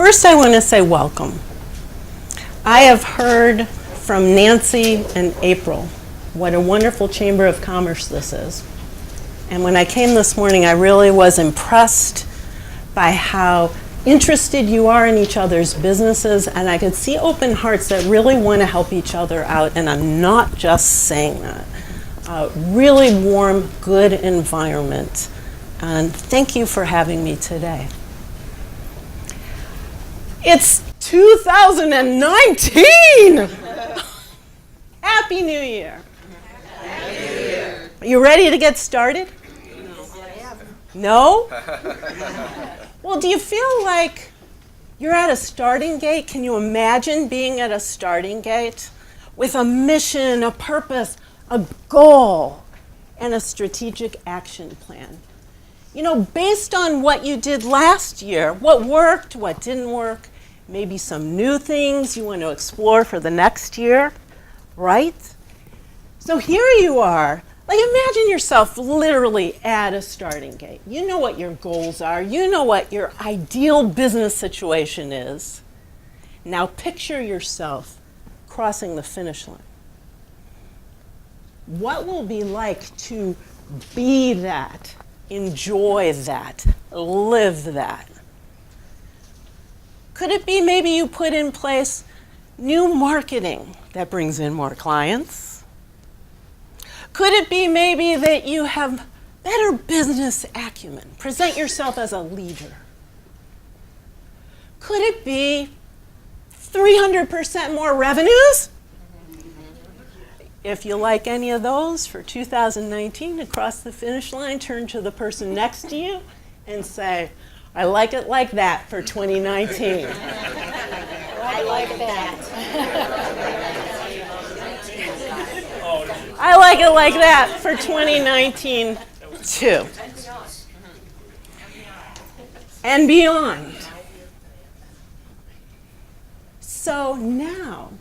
First, I want to say welcome. I have heard from Nancy and April what a wonderful Chamber of Commerce this is. And when I came this morning, I really was impressed by how interested you are in each other's businesses, and I could see open hearts that really want to help each other out, and I'm not just saying that. Really warm, good environment. And thank you for having me today. It's 2019! Happy New Year. Happy New Year. Are you ready to get started? No? Well, do you feel like you're at a starting gate? Can you imagine being at a starting gate with a mission, a purpose, a goal, and a strategic action plan? You know, based on what you did last year, what worked, what didn't work, maybe some new things you want to explore for the next year, right? So here you are. Like, imagine yourself literally at a starting gate. You know what your goals are. You know what your ideal business situation is. Now picture yourself crossing the finish line. What will it be like to be that, enjoy that, live that? Could it be maybe you put in place new marketing that brings in more clients? Could it be maybe that you have better business acumen? Present yourself as a leader. Could it be 300% more revenues? If you like any of those for 2019, across the finish line, turn to the person next to you and say, I like it like that for 2019. I like that. I like it like that for 2019 too. And beyond. So now,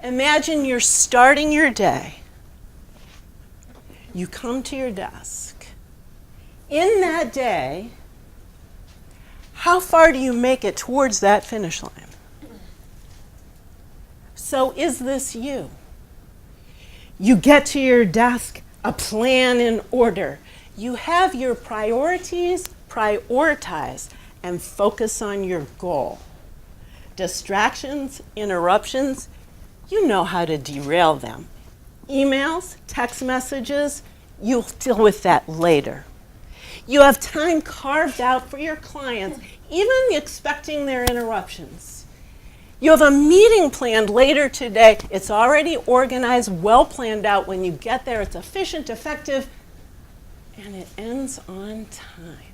imagine you're starting your day. You come to your desk. In that day, how far do you make it towards that finish line? So is this you? You get to your desk, a plan in order. You have your priorities, prioritize, and focus on your goal. Distractions, interruptions, you know how to derail them. Emails, text messages, you'll deal with that later. You have time carved out for your clients, even expecting their interruptions. You have a meeting planned later today. It's already organized, well planned out. When you get there, it's efficient, effective, and it ends on time.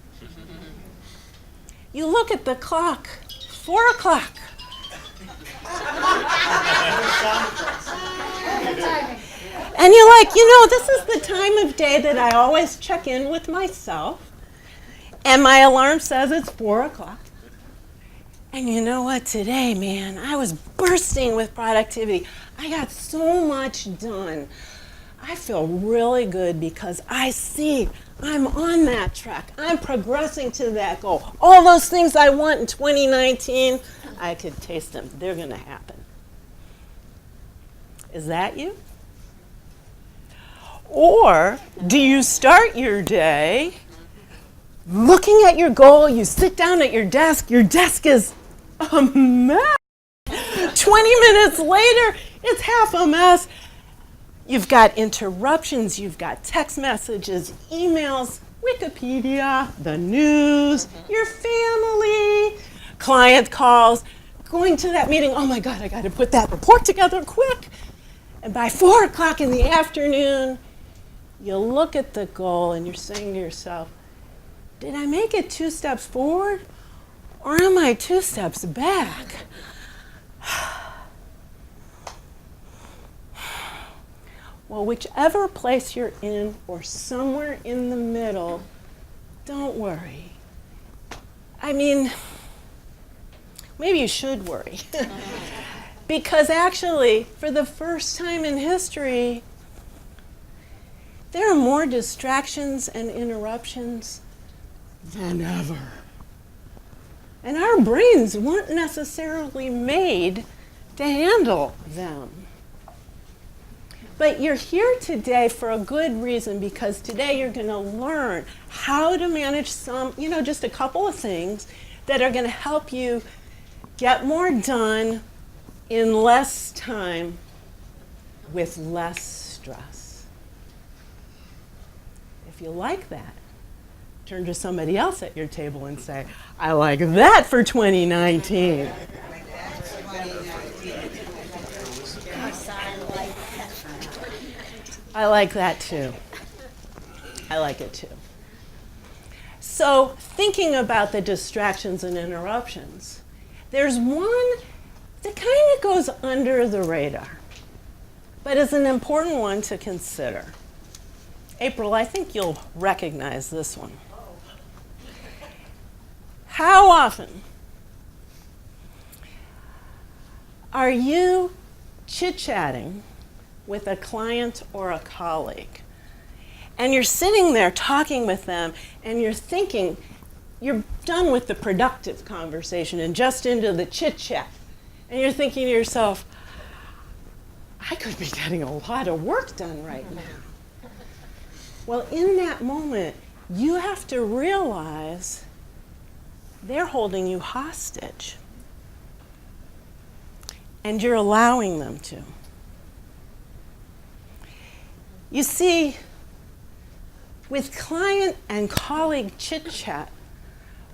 You look at the clock, 4 o'clock. And you're like, you know, this is the time of day that I always check in with myself. And my alarm says it's 4 o'clock. And you know what? Today, man, I was bursting with productivity. I got so much done. I feel really good because I see I'm on that track. I'm progressing to that goal. All those things I want in 2019, I could taste them. They're going to happen. Is that you? Or do you start your day looking at your goal? You sit down at your desk is a mess. 20 minutes later, it's half a mess. You've got interruptions, you've got text messages, emails, Wikipedia, the news, your family, client calls, going to that meeting. Oh my God, I got to put that report together quick. And by 4 o'clock in the afternoon, you look at the goal and you're saying to yourself, did I make it 2 steps forward or am I 2 steps back? Well, whichever place you're in or somewhere in the middle, don't worry. I mean, maybe you should worry. Because actually, for the first time in history, there are more distractions and interruptions than ever. And our brains weren't necessarily made to handle them. But you're here today for a good reason, because today you're going to learn how to manage some, just a couple of things that are going to help you get more done in less time with less stress. If you like that, turn to somebody else at your table and say, I like that for 2019. I like that too. I like it too. So, thinking about the distractions and interruptions, there's one that kind of goes under the radar, but is an important one to consider. April, I think you'll recognize this one. How often are you chit-chatting with a client or a colleague, and you're sitting there talking with them, and you're thinking, you're done with the productive conversation and just into the chit-chat, and you're thinking to yourself, I could be getting a lot of work done right now. Well, in that moment, you have to realize they're holding you hostage, and you're allowing them to. You see, with client and colleague chit-chat,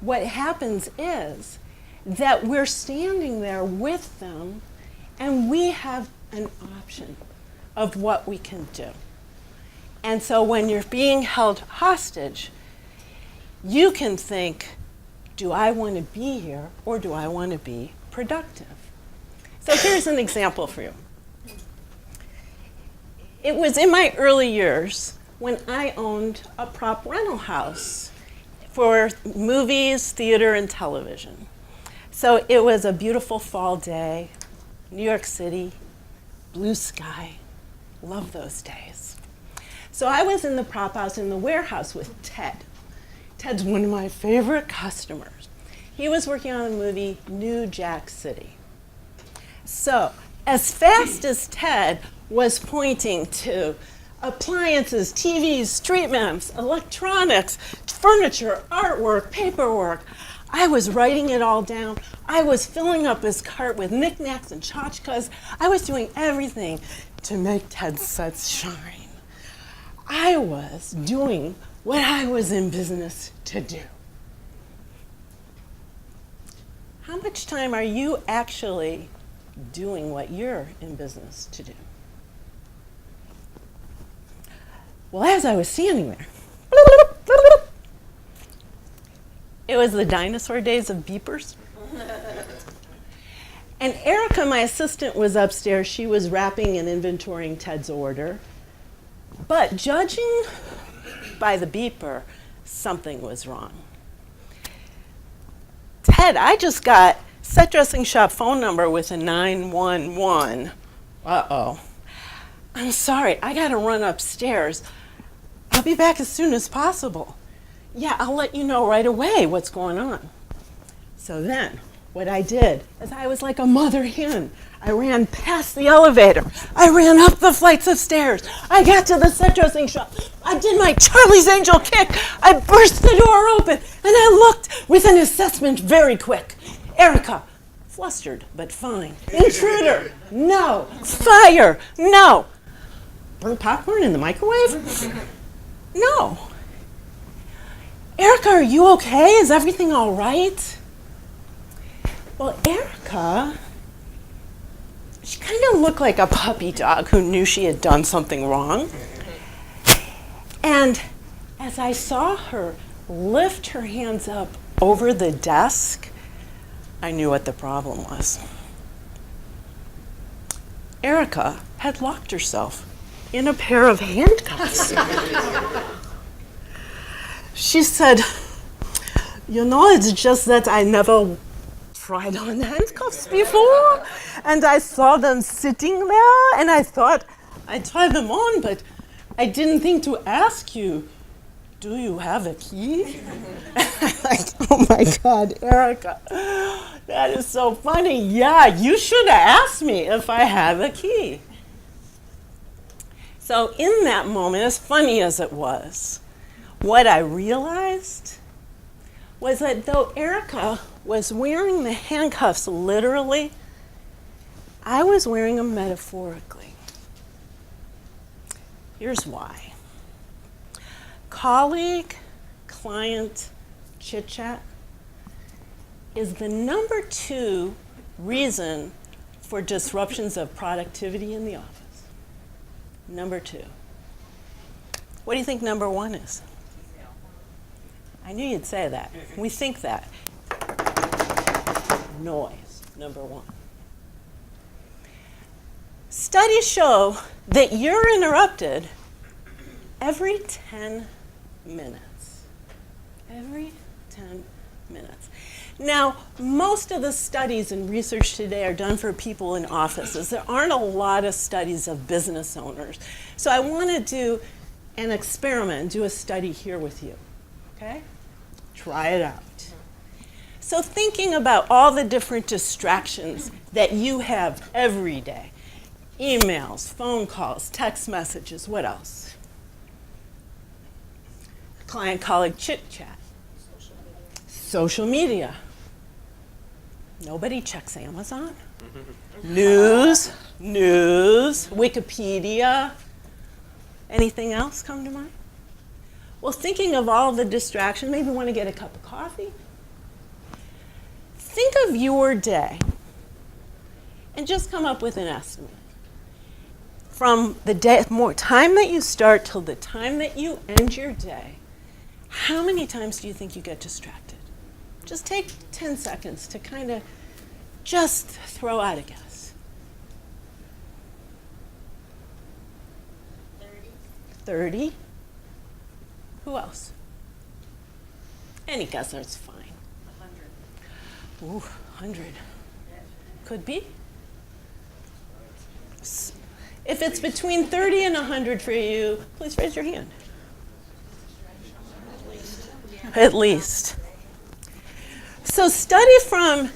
what happens is that we're standing there with them, and we have an option of what we can do. And so when you're being held hostage, you can think, do I want to be here, or do I want to be productive? So here's an example for you. It was in my early years when I owned a prop rental house for movies, theater, and television. So it was a beautiful fall day, New York City, blue sky. Love those days. So I was in the prop house in the warehouse with Ted. Ted's one of my favorite customers. He was working on the movie New Jack City. So as fast as Ted was pointing to appliances, TVs, street lamps, electronics, furniture, artwork, paperwork, I was writing it all down. I was filling up his cart with knickknacks and tchotchkes. I was doing everything to make Ted's sets shine. I was doing what I was in business to do. How much time are you actually doing what you're in business to do? Well, as I was standing there, it was the dinosaur days of beepers. And Erica, my assistant, was upstairs. She was wrapping and inventorying Ted's order. But judging by the beeper, something was wrong. Ted, I just got set dressing shop phone number with a 911. Uh-oh. I'm sorry, I gotta run upstairs. I'll be back as soon as possible. Yeah, I'll let you know right away what's going on. So then, what I did is I was like a mother hen. I ran past the elevator. I ran up the flights of stairs. I got to the set dressing shop. I did my Charlie's Angel kick. I burst the door open, and I looked with an assessment very quick. Erica, flustered but fine. Intruder, no. Fire, no. Burnt popcorn in the microwave? No. Erica, are you okay? Is everything all right? Well, Erica, she kind of looked like a puppy dog who knew she had done something wrong. And as I saw her lift her hands up over the desk, I knew what the problem was. Erica had locked herself in a pair of handcuffs. She said, it's just that I never tried on handcuffs before, and I saw them sitting there, and I thought I'd try them on, but I didn't think to ask you, do you have a key? Like, oh my God, Erica, that is so funny. Yeah, you should have asked me if I have a key. So in that moment, as funny as it was, what I realized was that though Erica was wearing the handcuffs literally, I was wearing them metaphorically. Here's why. Colleague, client, chit-chat is the number 2 reason for disruptions of productivity in the office. Number 2. What do you think number 1 is? I knew you'd say that. We think that. Noise, number 1. Studies show that you're interrupted every 10 minutes. Every 10 minutes. Now, most of the studies and research today are done for people in offices. There aren't a lot of studies of business owners. So I want to do an experiment, do a study here with you. Okay? Try it out. So thinking about all the different distractions that you have every day. Emails, phone calls, text messages, what else? Client-colleague chit-chat. Social media. Nobody checks Amazon. News, Wikipedia. Anything else come to mind? Well, thinking of all the distractions, maybe want to get a cup of coffee. Think of your day and just come up with an estimate. From the time that you start till the time that you end your day, how many times do you think you get distracted? Just take 10 seconds to kind of just throw out a guess. 30? Who else? Any guess is fine. 100. Ooh, 100. Could be. If it's between 30 and 100 for you, please raise your hand. At least. So study from,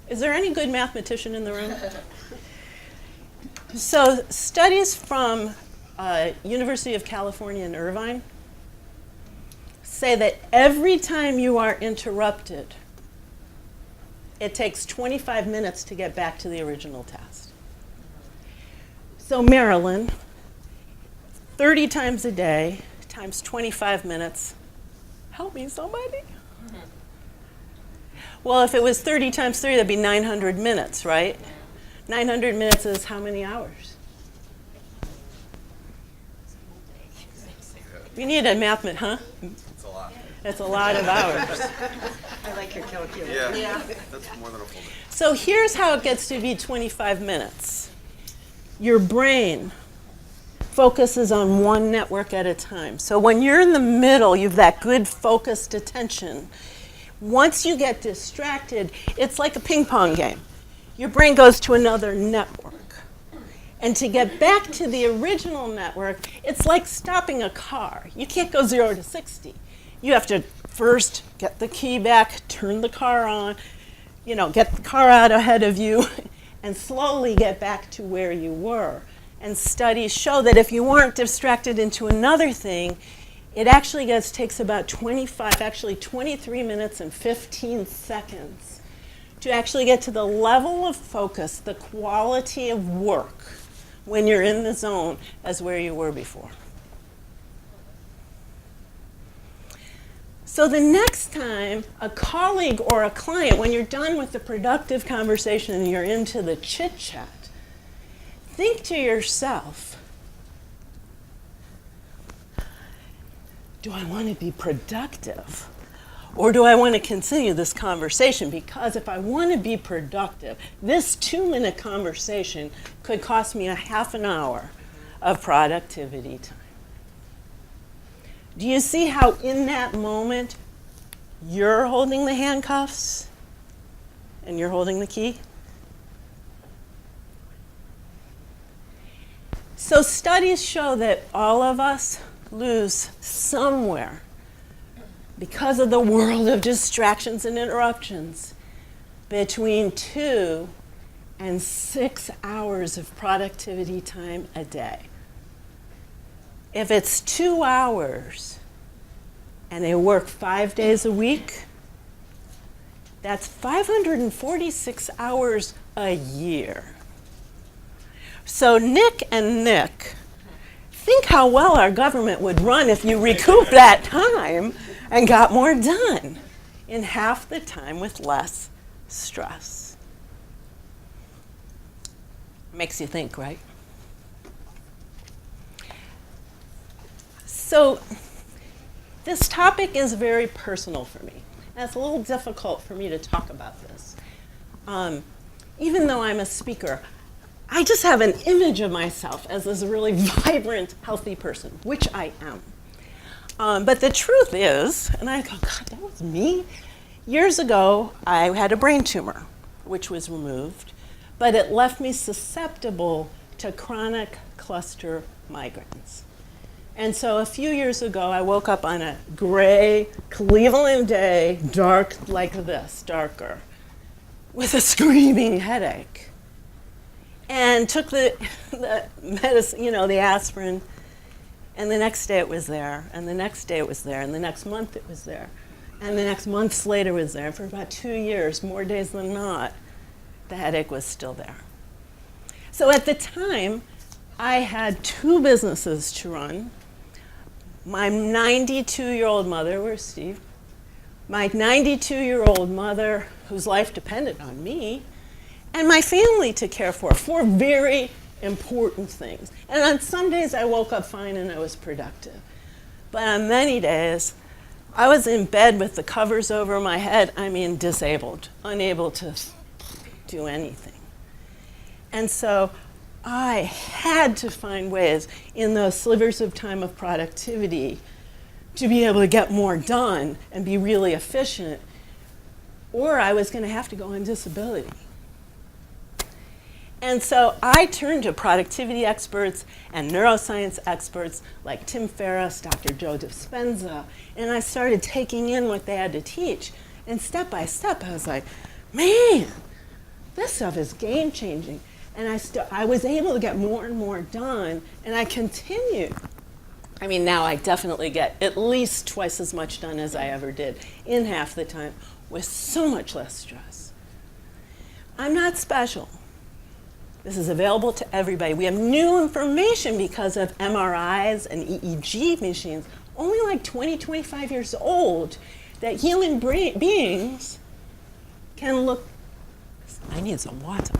is there any good mathematician in the room? So studies from University of California in Irvine say that every time you are interrupted, it takes 25 minutes to get back to the original task. So Marilyn, 30 times a day times 25 minutes. Help me, somebody. Well, if it was 30 times 3, that'd be 900 minutes, right? 900 minutes is how many hours? We need a mathemat, huh? It's a lot. It's a lot of hours. I like your calculator. Yeah, that's more than a full day. So here's how it gets to be 25 minutes. Your brain focuses on one network at a time. So when you're in the middle, you have that good focused attention. Once you get distracted, it's like a ping pong game. Your brain goes to another network. And to get back to the original network, it's like stopping a car. You can't go 0 to 60. You have to first get the key back, turn the car on, get the car out ahead of you, and slowly get back to where you were. And studies show that if you weren't distracted into another thing, it actually takes about 23 minutes and 15 seconds to actually get to the level of focus, the quality of work when you're in the zone as where you were before. So the next time a colleague or a client, when you're done with the productive conversation and you're into the chit-chat, think to yourself, do I want to be productive? Or do I want to continue this conversation? Because if I want to be productive, this 2-minute conversation could cost me a half an hour of productivity time. Do you see how in that moment you're holding the handcuffs and you're holding the key? So studies show that all of us lose somewhere, because of the world of distractions and interruptions, between 2 and 6 hours of productivity time a day. If it's 2 hours and they work 5 days a week, that's 546 hours a year. So Nick and Nick, think how well our government would run if you recoup that time and got more done in half the time with less stress. Makes you think, right? So this topic is very personal for me. And it's a little difficult for me to talk about this. Even though I'm a speaker, I just have an image of myself as this really vibrant, healthy person, which I am. But the truth is, and I go, God, that was me? Years ago, I had a brain tumor, which was removed, but it left me susceptible to chronic cluster migraines. And so a few years ago, I woke up on a gray Cleveland day, dark like this, darker, with a screaming headache. And took the medicine, the aspirin, and the next day it was there, and the next day it was there, and the next month it was there, and the next months later it was there. For about 2 years, more days than not, the headache was still there. So at the time, I had 2 businesses to run. My 92-year-old mother, where's Steve? My 92-year-old mother, whose life depended on me, and my family to care for 4 very important things. And on some days I woke up fine and I was productive. But on many days, I was in bed with the covers over my head, disabled, unable to do anything. And so I had to find ways in those slivers of time of productivity to be able to get more done and be really efficient, or I was going to have to go on disability. And so I turned to productivity experts and neuroscience experts like Tim Ferriss, Dr. Joe Dispenza, and I started taking in what they had to teach. And step by step, I was like, man, this stuff is game-changing. And I was able to get more and more done, and I continued. Now I definitely get at least twice as much done as I ever did in half the time with so much less stress. I'm not special. This is available to everybody. We have new information because of MRIs and EEG machines, only like 20, 25 years old, that human beings can look. I need some water.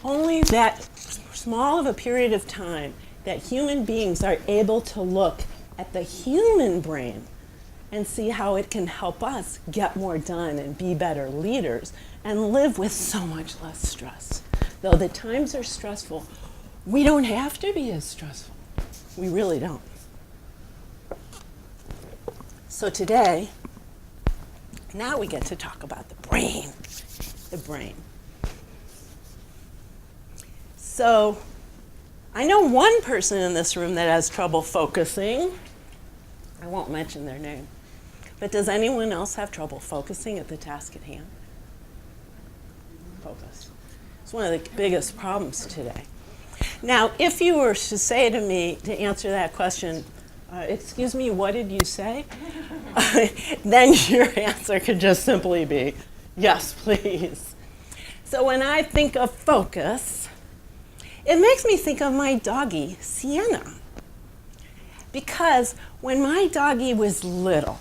Only that small of a period of time that human beings are able to look at the human brain and see how it can help us get more done and be better leaders and live with so much less stress. Though the times are stressful, we don't have to be as stressful. We really don't. So today, now we get to talk about the brain. The brain. So I know one person in this room that has trouble focusing. I won't mention their name. But does anyone else have trouble focusing at the task at hand? Focus. It's one of the biggest problems today. Now, if you were to say to me, to answer that question, excuse me, what did you say? Then your answer could just simply be, yes, please. So when I think of focus, it makes me think of my doggie, Sienna. Because when my doggie was little,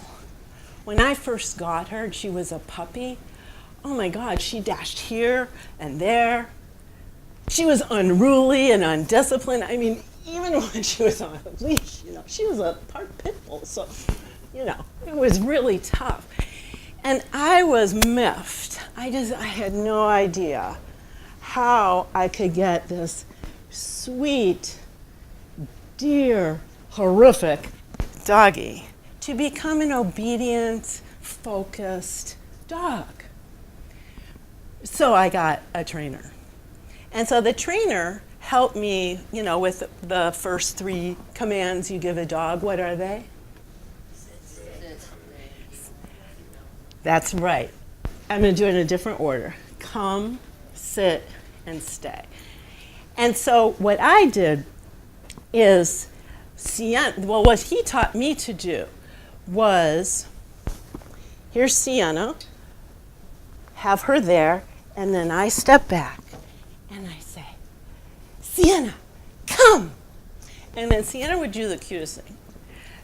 when I first got her and she was a puppy, oh my God, she dashed here and there. She was unruly and undisciplined. Even when she was on a leash, she was a part pit bull, so, it was really tough. And I was miffed. I had no idea how I could get this sweet, dear, horrific doggie to become an obedient, focused dog. So I got a trainer. And so the trainer help me, with the first 3 commands you give a dog. What are they? That's right. I'm going to do it in a different order. Come, sit, and stay. And so what I did is, what he taught me to do was, here's Sienna, have her there, and then I step back and I say, Sienna, come. And then Sienna would do the cutest thing.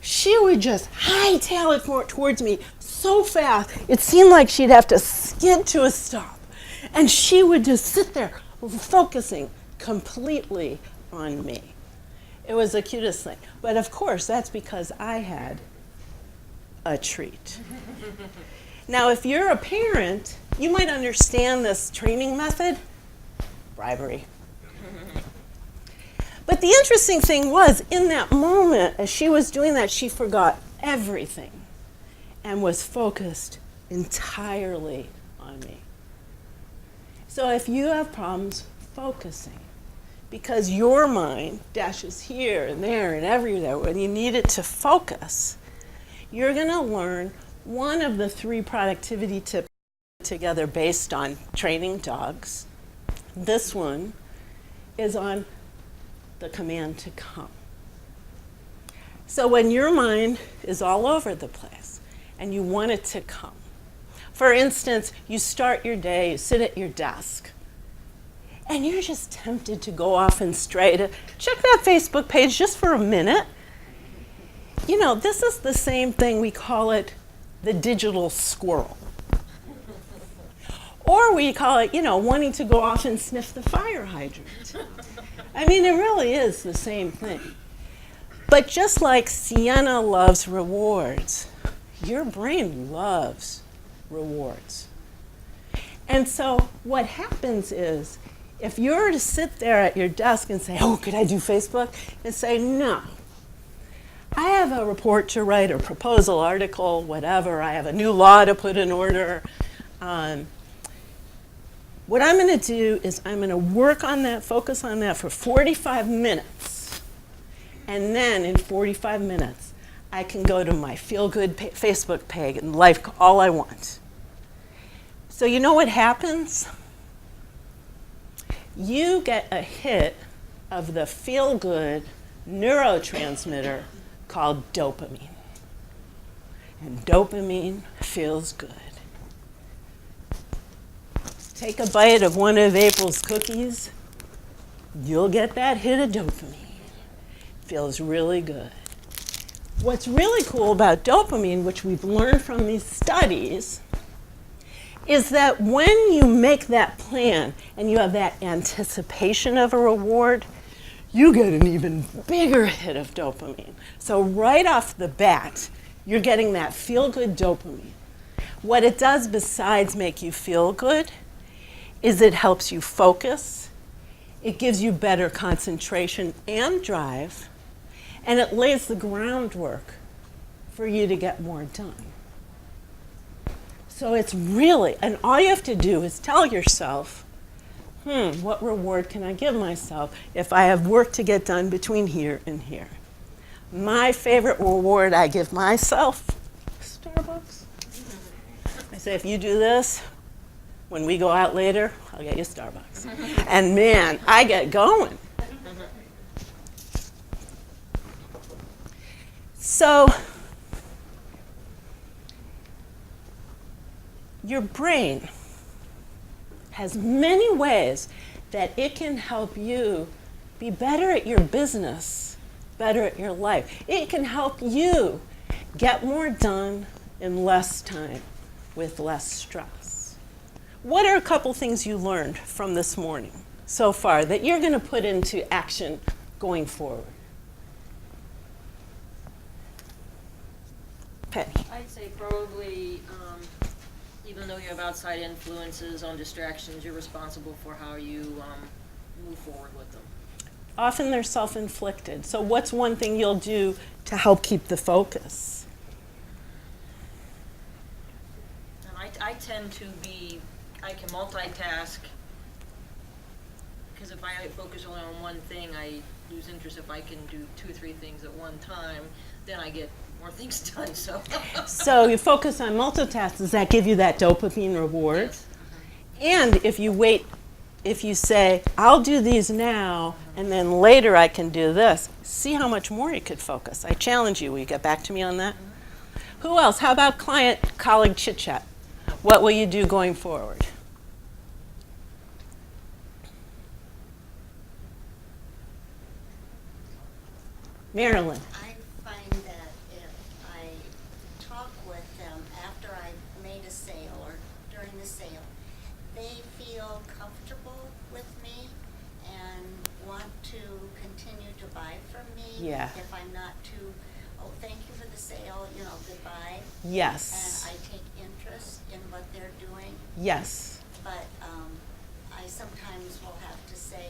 She would just hightail it towards me so fast, it seemed like she'd have to skid to a stop. And she would just sit there focusing completely on me. It was the cutest thing. But of course, that's because I had a treat. Now, if you're a parent, you might understand this training method, bribery. But the interesting thing was, in that moment, as she was doing that, she forgot everything and was focused entirely on me. So if you have problems focusing, because your mind dashes here and there and everywhere when you need it to focus, you're going to learn one of the 3 productivity tips together based on training dogs. This one is on the command to come. So when your mind is all over the place and you want it to come, for instance, you start your day, you sit at your desk, and you're just tempted to go off and stray to check that Facebook page just for a minute. This is the same thing, we call it the digital squirrel. Or we call it, wanting to go off and sniff the fire hydrant. I mean, it really is the same thing. But just like Sienna loves rewards, your brain loves rewards. And so what happens is, if you're to sit there at your desk and say, oh, could I do Facebook? And say, no. I have a report to write, or proposal, article, whatever. I have a new law to put in order. What I'm going to do is I'm going to work on that, focus on that for 45 minutes. And then in 45 minutes, I can go to my feel-good Facebook page and like all I want. So you know what happens? You get a hit of the feel-good neurotransmitter called dopamine. And dopamine feels good. Take a bite of one of April's cookies, you'll get that hit of dopamine. Feels really good. What's really cool about dopamine, which we've learned from these studies, is that when you make that plan and you have that anticipation of a reward, you get an even bigger hit of dopamine. So right off the bat, you're getting that feel-good dopamine. What it does besides make you feel good is it helps you focus, it gives you better concentration and drive, and it lays the groundwork for you to get more done. So it's really, and all you have to do is tell yourself, what reward can I give myself if I have work to get done between here and here? My favorite reward I give myself, Starbucks. I say, if you do this, when we go out later, I'll get you Starbucks. And man, I get going. So, your brain has many ways that it can help you be better at your business, better at your life. It can help you get more done in less time with less stress. What are a couple things you learned from this morning so far that you're going to put into action going forward? Penny. I'd say probably, even though you have outside influences on distractions, you're responsible for how you move forward with them. Often they're self-inflicted. So what's one thing you'll do to help keep the focus? And I tend to be, I can multitask because if I focus only on one thing, I lose interest. If I can do 2 or 3 things at one time, then I get more things done, so. So you focus on multitask. Does that give you that dopamine reward? Yes. And if you say, I'll do these now, and then later I can do this, see how much more you could focus. I challenge you. Will you get back to me on that? Who else? How about client-colleague chit-chat? What will you do going forward? Marilyn. I find that if I talk with them after I've made a sale or during the sale, they feel comfortable with me and want to continue to buy from me. Yeah. If I'm not too, oh, thank you for the sale, goodbye. Yes. And I take interest in what they're doing. Yes. But I sometimes will have to say,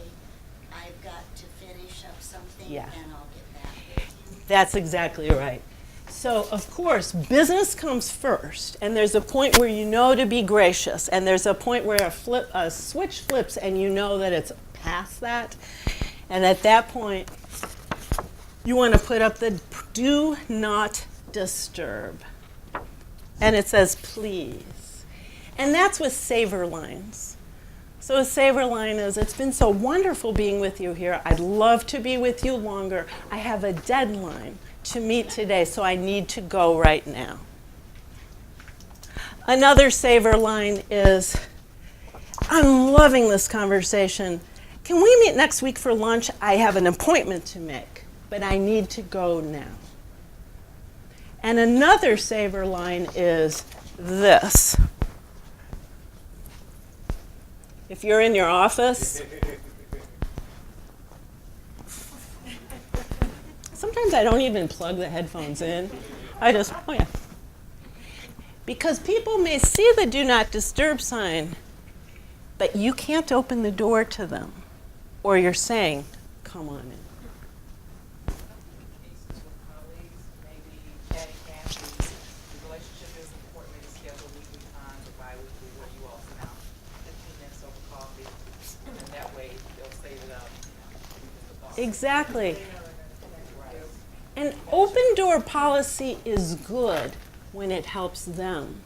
I've got to finish up something Yeah. and I'll get back with you. That's exactly right. So, of course, business comes first, and there's a point where you know to be gracious, and there's a point where a switch flips and you know that it's past that. And at that point, you want to put up the do not disturb. And it says please. And that's with savor lines. So a savor line is, it's been so wonderful being with you here. I'd love to be with you longer. I have a deadline to meet today, so I need to go right now. Another savor line is, I'm loving this conversation. Can we meet next week for lunch? I have an appointment to make, but I need to go now. And another savor line is this. If you're in your office, sometimes I don't even plug the headphones in. I just, oh yeah. Because people may see the do not disturb sign, but you can't open the door to them. Or you're saying, come on in. Cases with colleagues, maybe chatting families, the relationship is important to schedule weekly times or bi-weekly where you all sit down 15 minutes over coffee, and that way they'll save it up. Exactly. An open door policy is good when it helps them.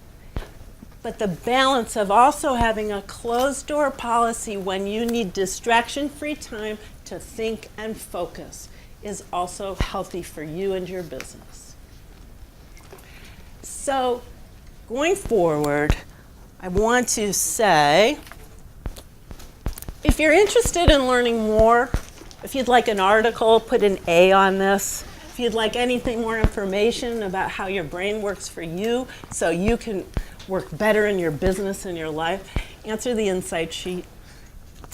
But the balance of also having a closed door policy when you need distraction-free time to think and focus is also healthy for you and your business. So going forward, I want to say, if you're interested in learning more, if you'd like an article, put an A on this. If you'd like anything more information about how your brain works for you so you can work better in your business and your life, answer the insight sheet.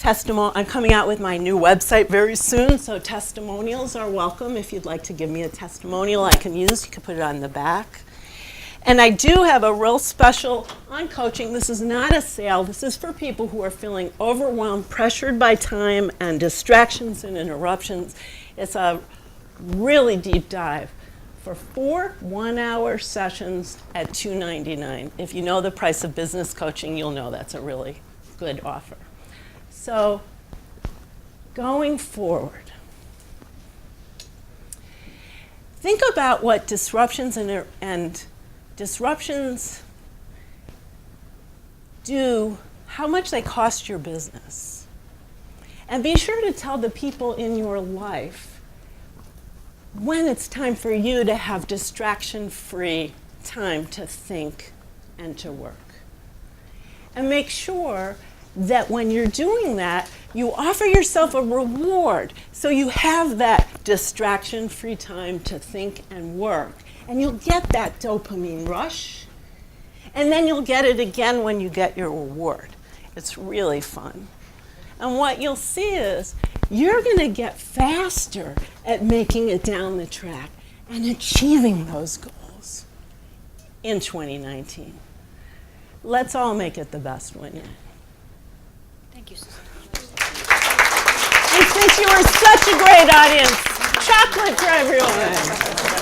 I'm coming out with my new website very soon, so testimonials are welcome. If you'd like to give me a testimonial I can use, you can put it on the back. And I do have a real special on coaching. This is not a sale. This is for people who are feeling overwhelmed, pressured by time and distractions and interruptions. It's a really deep dive for 4 one-hour sessions at $299. If you know the price of business coaching, you'll know that's a really good offer. So going forward, think about what disruptions and disruptions do, how much they cost your business. And be sure to tell the people in your life when it's time for you to have distraction-free time to think and to work. And make sure that when you're doing that, you offer yourself a reward so you have that distraction-free time to think and work. And you'll get that dopamine rush, and then you'll get it again when you get your reward. It's really fun. And what you'll see is you're going to get faster at making it down the track and achieving those goals in 2019. Let's all make it the best one yet. Thank you, Susanna. And since you were such a great audience, chocolate for everyone.